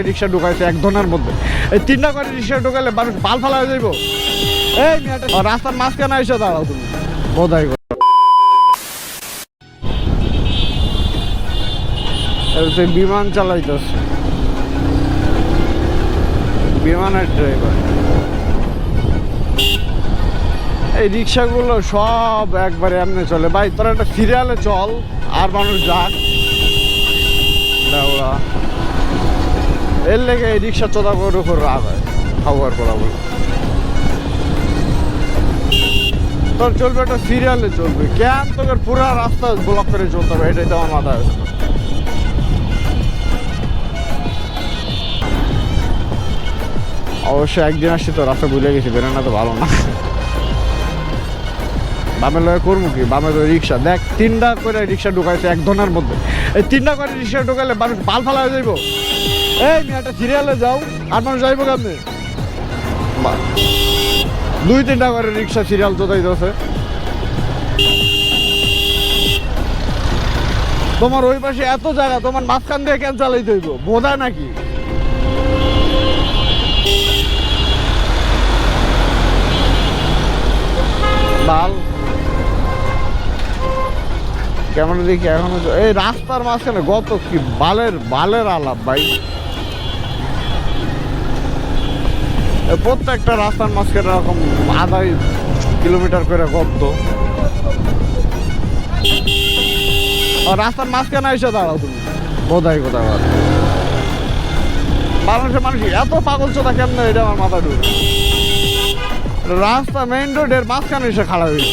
রিক্সা ঢুকাইছে এক ধরনের মধ্যে। এই 3টা করে রিক্সা ঢুকাইলে মানুষ বাল ফালা হয়ে যাইব। এই রাস্তার মাঝখানে এসে দাঁড়াও তুমি বোধাই বিমান চালাইতেছে, বিমানের ড্রাইভার। এই রিক্সাগুলো সব একবারে এমনি চলে। ভাই তোরা একটা সিরিয়ালে চল আর মানুষ যাক। এর লেগে এই রিক্সা চোদা করে উপর রাগ হয় খাবার করা বলে। তোর চলবে একটা সিরিয়ালে চলবে, কেন তোকে পুরা রাস্তা ব্লক করে চলতে হবে, এটাই তো আমার মাথায় আছে। অবশ্যই একদিন আসছি তো রাস্তা ভুলে গেছি, বেরোনা তো ভালো না। বামের লগে করবো কি, বামে তো রিক্সা দেখ 3টা করে রিক্সা ঢুকাইছে এক ধরনের মধ্যে। এই 3টা করে রিক্সা ঢুকাইলে মানুষ বাল ফালা হয়ে যাইব। এই একটা সিরিয়ালে যাও আর মানুষ যাইবো কেমনি? 2-3টা করে রিক্সা সিরিয়াল চোদাইতেছে। তোমার ওই পাশে এত জায়গা, তোমার মাঝখান দিয়ে কেন চালাইতে হইব? বোঝা নাকি? বাল কেমন দেখি এখনো এই রাস্তার মাঝখানে গত কি বালের আলাপ ভাই। প্রত্যেকটা রাস্তার মাঝখানে এরকম 1/2 কিলোমিটার করে গর্ত। রাস্তার মাঝখানে এসে দাঁড়াও তুমি বোধাই কোথাও। মানুষ এত পাগল চোদা কেমন, এটা আমার মাথা ঢুকে। রাস্তা মেইন রোডের মাঝখানে এসে খাড়া হয়েছে।